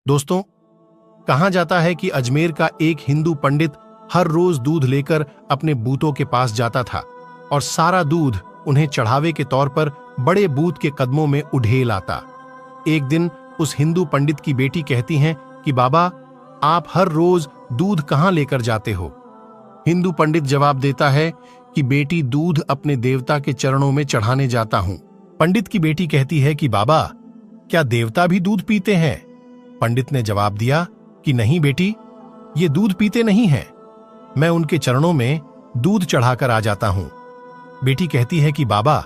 दोस्तों, कहा जाता है कि अजमेर का एक हिंदू पंडित हर रोज दूध लेकर अपने बूतों के पास जाता था और सारा दूध उन्हें चढ़ावे के तौर पर बड़े बूत के कदमों में उड़ेल आता। एक दिन उस हिंदू पंडित की बेटी कहती हैं कि बाबा, आप हर रोज दूध कहां लेकर जाते हो? हिंदू पंडित जवाब देता है कि बेटी, दूध अपने देवता के चरणों में चढ़ाने जाता हूं। पंडित की बेटी कहती है कि बाबा, क्या देवता भी दूध पीते हैं? पंडित ने जवाब दिया कि नहीं बेटी, ये दूध पीते नहीं हैं, मैं उनके चरणों में दूध चढ़ाकर आ जाता हूं। बेटी कहती है कि बाबा,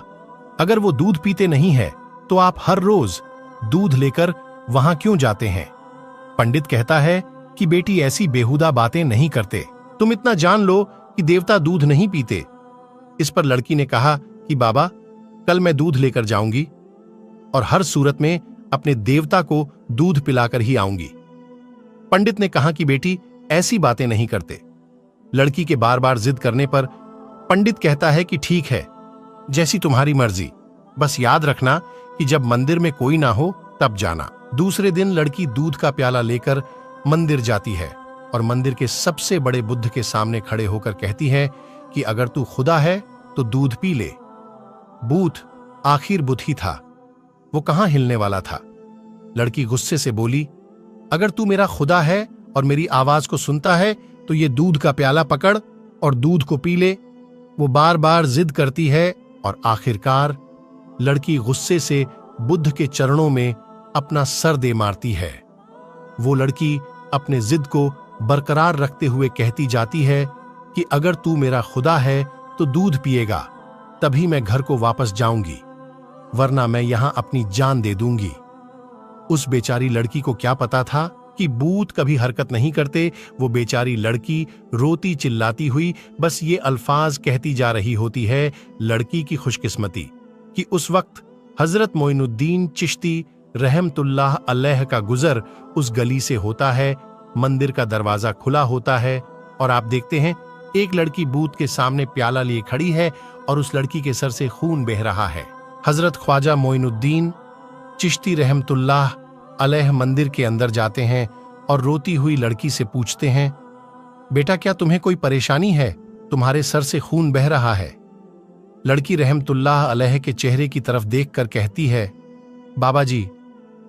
अगर वो दूध पीते नहीं है तो आप हर रोज दूध लेकर वहां क्यों जाते हैं? पंडित कहता है कि बेटी, ऐसी बेहुदा बातें नहीं करते, तुम इतना जान लो कि देवता दूध नहीं पीते। इस पर लड़की ने कहा कि बाबा, कल मैं दूध लेकर जाऊंगी और हर सूरत में अपने देवता को दूध पिलाकर ही आऊंगी। पंडित ने कहा कि बेटी, ऐसी बातें नहीं करते। लड़की के बार बार जिद करने पर पंडित कहता है कि ठीक है, जैसी तुम्हारी मर्जी, बस याद रखना कि जब मंदिर में कोई ना हो तब जाना। दूसरे दिन लड़की दूध का प्याला लेकर मंदिर जाती है और मंदिर के सबसे बड़े बुद्ध के सामने खड़े होकर कहती है कि अगर तू खुदा है तो दूध पी ले। बूथ आखिर बुद्ध ही था, वो कहां हिलने वाला था। लड़की गुस्से से बोली, अगर तू मेरा खुदा है और मेरी आवाज को सुनता है तो ये दूध का प्याला पकड़ और दूध को पी ले। वो बार बार जिद करती है और आखिरकार लड़की गुस्से से बुद्ध के चरणों में अपना सर दे मारती है। वो लड़की अपने जिद को बरकरार रखते हुए कहती जाती है कि अगर तू मेरा खुदा है तो दूध पिएगा, तभी मैं घर को वापस जाऊंगी, वरना मैं यहां अपनी जान दे दूंगी। उस बेचारी लड़की को क्या पता था कि भूत कभी हरकत नहीं करते। वो बेचारी लड़की रोती चिल्लाती हुई बस ये अल्फाज कहती जा रही होती है। लड़की की खुशकिस्मती कि उस वक्त हजरत मोइनुद्दीन चिश्ती रहमतुल्लाह अलैह का गुजर उस गली से होता है। मंदिर का दरवाजा खुला होता है और आप देखते हैं एक लड़की बूथ के सामने प्याला लिए खड़ी है और उस लड़की के सर से खून बह रहा है। हजरत ख्वाजा मोइनुद्दीन चिश्ती रहमतुल्लाह अलैह मंदिर के अंदर जाते हैं और रोती हुई लड़की से पूछते हैं, बेटा, क्या तुम्हें कोई परेशानी है? तुम्हारे सर से खून बह रहा है। लड़की रहमतुल्लाह अलैह के चेहरे की तरफ देखकर कहती है, बाबा जी,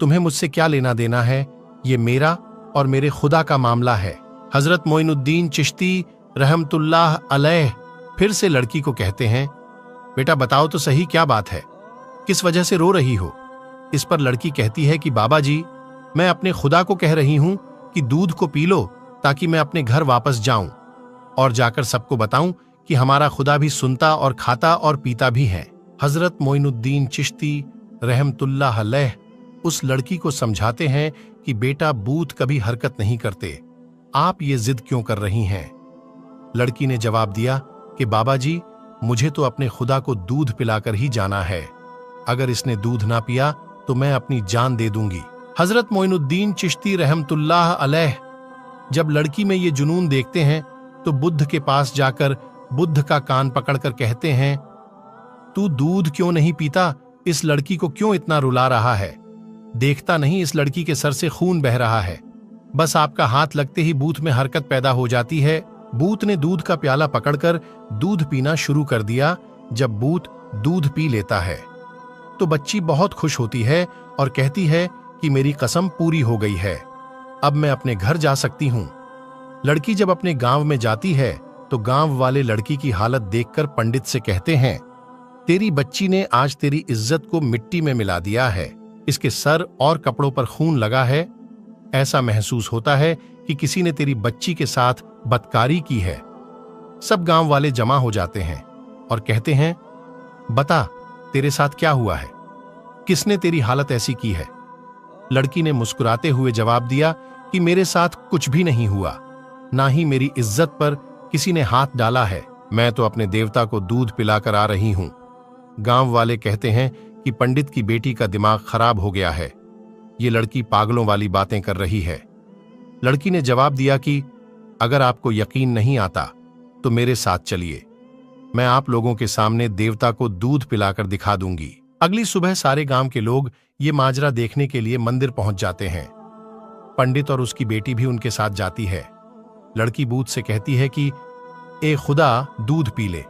तुम्हें मुझसे क्या लेना देना है? ये मेरा और मेरे खुदा का मामला है। हजरत मोइनुद्दीन चिश्ती रहमतुल्लाह अलैह फिर से लड़की को कहते हैं, बेटा बताओ तो सही, क्या बात है, किस वजह से रो रही हो? इस पर लड़की कहती है कि बाबा जी, मैं अपने खुदा को कह रही हूं कि दूध को पी लो ताकि मैं अपने घर वापस जाऊं और जाकर सबको बताऊं कि हमारा खुदा भी सुनता और खाता और पीता भी है। हजरत मोइनुद्दीन चिश्ती रहमतुल्लाह अलैह उस लड़की को समझाते हैं कि बेटा, बूत कभी हरकत नहीं करते, आप ये जिद क्यों कर रही हैं? लड़की ने जवाब दिया कि बाबा जी, मुझे तो अपने खुदा को दूध पिलाकर ही जाना है, अगर इसने दूध ना पिया तो मैं अपनी जान दे दूंगी। हजरत मोइनुद्दीन चिश्ती रहमतुल्लाह अलैह जब लड़की में ये जुनून देखते हैं तो बुद्ध के पास जाकर बुद्ध का कान पकड़कर कहते हैं, तू दूध क्यों नहीं पीता? इस लड़की को क्यों इतना रुला रहा है? देखता नहीं इस लड़की के सर से खून बह रहा है, बस आपका हाथ लगते ही बूथ में हरकत पैदा हो जाती है। बूथ ने दूध का प्याला पकड़कर दूध पीना शुरू कर दिया। जब बूथ दूध पी लेता है तो बच्ची बहुत खुश होती है और कहती है कि मेरी कसम पूरी हो गई है, अब मैं अपने घर जा सकती हूं। लड़की जब अपने गांव में जाती है तो गांव वाले लड़की की हालत देखकर पंडित से कहते हैं, तेरी बच्ची ने आज तेरी इज्जत को मिट्टी में मिला दिया है, इसके सर और कपड़ों पर खून लगा है, ऐसा महसूस होता है कि किसी ने तेरी बच्ची के साथ बदकारी की है। सब गांव वाले जमा हो जाते हैं और कहते हैं, बता तेरे साथ क्या हुआ है, किसने तेरी हालत ऐसी की है? लड़की ने मुस्कुराते हुए जवाब दिया कि मेरे साथ कुछ भी नहीं हुआ, ना ही मेरी इज्जत पर किसी ने हाथ डाला है, मैं तो अपने देवता को दूध पिलाकर आ रही हूं। गांव वाले कहते हैं कि पंडित की बेटी का दिमाग खराब हो गया है, ये लड़की पागलों वाली बातें कर रही है। लड़की ने जवाब दिया कि अगर आपको यकीन नहीं आता तो मेरे साथ चलिए, मैं आप लोगों के सामने देवता को दूध पिलाकर दिखा दूंगी। अगली सुबह सारे गांव के लोग ये माजरा देखने के लिए मंदिर पहुंच जाते हैं। पंडित और उसकी बेटी भी उनके साथ जाती है। लड़की बूथ से कहती है कि ए खुदा दूध पी ले।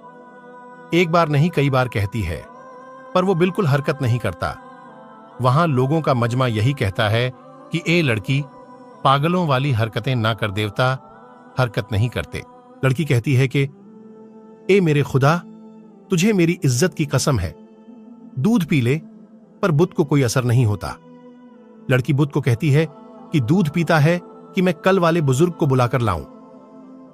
एक बार नहीं कई बार कहती है, पर वो बिल्कुल हरकत नहीं करता। वहां लोगों का मजमा यही कहता है कि ए लड़की, पागलों वाली हरकतें ना कर, देवता हरकत नहीं करते। लड़की कहती है कि ए मेरे खुदा, तुझे मेरी इज्जत की कसम है, दूध पी ले, पर बुत को कोई असर नहीं होता। लड़की बुत को कहती है कि दूध पीता है कि मैं कल वाले बुजुर्ग को बुलाकर लाऊं।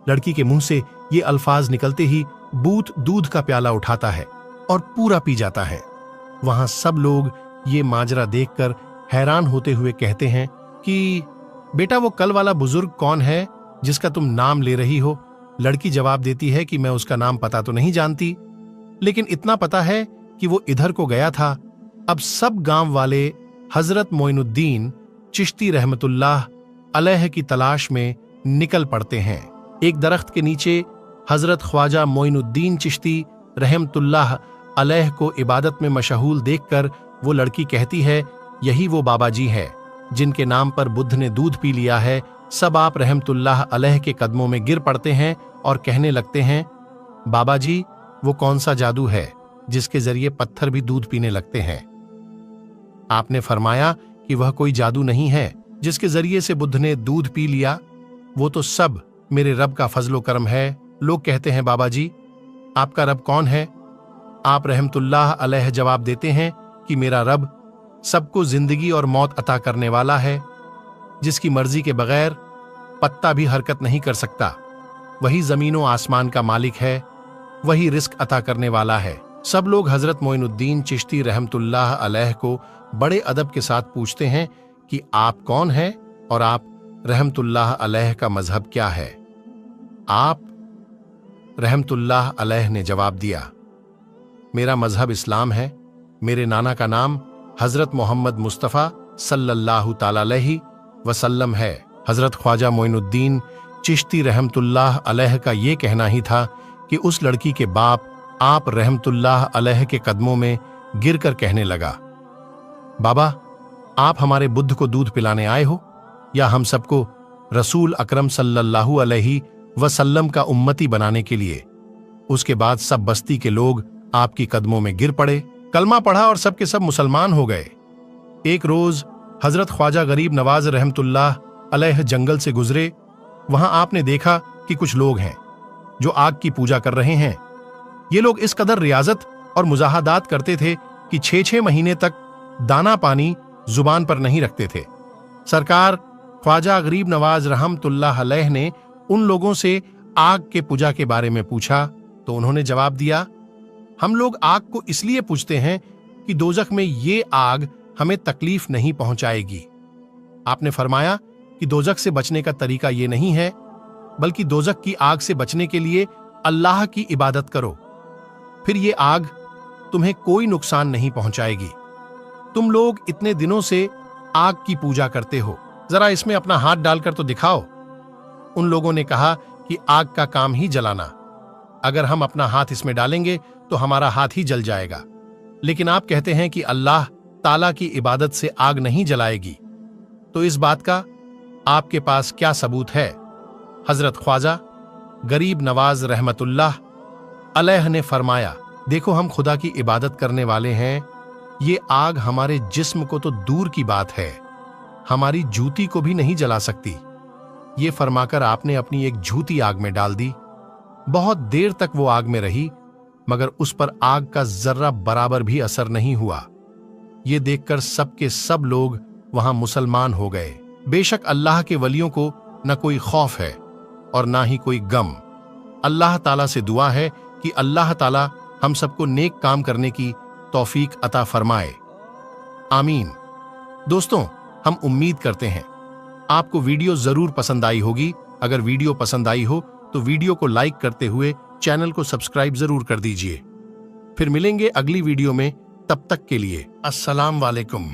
लड़की के मुंह से ये अल्फाज निकलते ही बूत दूध का प्याला उठाता है और पूरा पी जाता है। वहां सब लोग ये माजरा देखकर हैरान होते हुए कहते हैं कि बेटा, वो कल वाला बुजुर्ग कौन है जिसका तुम नाम ले रही हो? लड़की जवाब देती है कि मैं उसका नाम पता तो नहीं जानती, लेकिन इतना पता है कि वो इधर को गया था। अब सब गांव वाले हजरत मोइनुद्दीन चिश्ती रहमतुल्लाह अलैह की तलाश में निकल पड़ते हैं। एक दरख्त के नीचे हजरत ख्वाजा मोइनुद्दीन चिश्ती रहमतुल्लाह अलैह को इबादत में मशहूल देखकर वो लड़की कहती है, यही वो बाबा जी है जिनके नाम पर बुद्ध ने दूध पी लिया है। सब आप रहमतुल्लाह अलैह के कदमों में गिर पड़ते हैं और कहने लगते हैं, बाबा जी, वो कौन सा जादू है जिसके जरिए पत्थर भी दूध पीने लगते हैं? आपने फरमाया कि वह कोई जादू नहीं है जिसके जरिए से बुद्ध ने दूध पी लिया। वो तो सब मेरे रब का फजलो करम है। लोग कहते हैं, बाबा जी, आपका रब कौन है? आप रहमतुल्लाह अलैह जवाब देते हैं कि मेरा रब सबको जिंदगी और मौत अता करने वाला है, जिसकी मर्जी के बगैर पत्ता भी हरकत नहीं कर सकता। वही जमीनों आसमान का मालिक है, वही रिस्क अता करने वाला है। सब लोग हजरत मोइनुद्दीन चिश्ती रहमतुल्लाह अलैह को बड़े अदब के साथ पूछते हैं कि आप कौन हैं और आप रहमतुल्लाह अलैह का मजहब क्या है? आप रहमतुल्लाह अलैह ने जवाब दिया, मेरा मजहब इस्लाम है। मेरे नाना का नाम हजरत मोहम्मद मुस्तफ़ा सल्लल्लाहु ताला अलैहि वसल्लम है। हजरत ख्वाजा मोइनुद्दीन चिश्ती रहमतुल्लाह अलैह का ये कहना ही था कि उस लड़की के बाप आप रहमतुल्लाह अलैह के कदमों में गिरकर कहने लगा, बाबा, आप हमारे बुद्ध को दूध पिलाने आए हो या हम सबको रसूल अकरम सल्लल्लाहु अलैहि वसल्लम का उम्मती बनाने के लिए? उसके बाद सब बस्ती के लोग आपकी कदमों में गिर पड़े, कलमा पढ़ा और सब के सब मुसलमान हो गए। एक रोज हजरत ख्वाजा गरीब नवाज रहमतुल्लाह अलैह जंगल से गुजरे। वहां आपने देखा कि कुछ लोग हैं जो आग की पूजा कर रहे हैं। ये लोग इस कदर रियाजत और मुजाहदात करते थे कि 6-6 महीने तक दाना पानी जुबान पर नहीं रखते थे। सरकार ख्वाजा गरीब नवाज रहमतुल्लाह अलैह ने उन लोगों से आग के पूजा के बारे में पूछा तो उन्होंने जवाब दिया, हम लोग आग को इसलिए पूजते हैं कि दोजख में ये आग हमें तकलीफ नहीं पहुंचाएगी। आपने फरमाया कि दोजख से बचने का तरीका ये नहीं है, बल्कि दोजख की आग से बचने के लिए अल्लाह की इबादत करो, फिर ये आग तुम्हें कोई नुकसान नहीं पहुंचाएगी। तुम लोग इतने दिनों से आग की पूजा करते हो, जरा इसमें अपना हाथ डालकर तो दिखाओ। उन लोगों ने कहा कि आग का काम ही जलाना, अगर हम अपना हाथ इसमें डालेंगे तो हमारा हाथ ही जल जाएगा। लेकिन आप कहते हैं कि अल्लाह ताला की इबादत से आग नहीं जलाएगी, तो इस बात का आपके पास क्या सबूत है? हजरत ख्वाजा गरीब नवाज रहमतुल्लाह अलैह ने फरमाया, देखो, हम खुदा की इबादत करने वाले हैं। ये आग हमारे जिस्म को तो दूर की बात है, हमारी जूती को भी नहीं जला सकती। ये फरमाकर आपने अपनी एक जूती आग में डाल दी। बहुत देर तक वो आग में रही, मगर उस पर आग का जर्रा बराबर भी असर नहीं हुआ। ये देखकर सब के सब लोग वहां मुसलमान हो गए। बेशक अल्लाह के वलियों को न कोई खौफ है और ना ही कोई गम। अल्लाह ताला से दुआ है कि अल्लाह ताला हम सबको नेक काम करने की तौफीक अता फरमाए। आमीन। दोस्तों, हम उम्मीद करते हैं आपको वीडियो जरूर पसंद आई होगी। अगर वीडियो पसंद आई हो तो वीडियो को लाइक करते हुए चैनल को सब्सक्राइब जरूर कर दीजिए। फिर मिलेंगे अगली वीडियो में, तब तक के लिए अस्सलाम वालेकुम।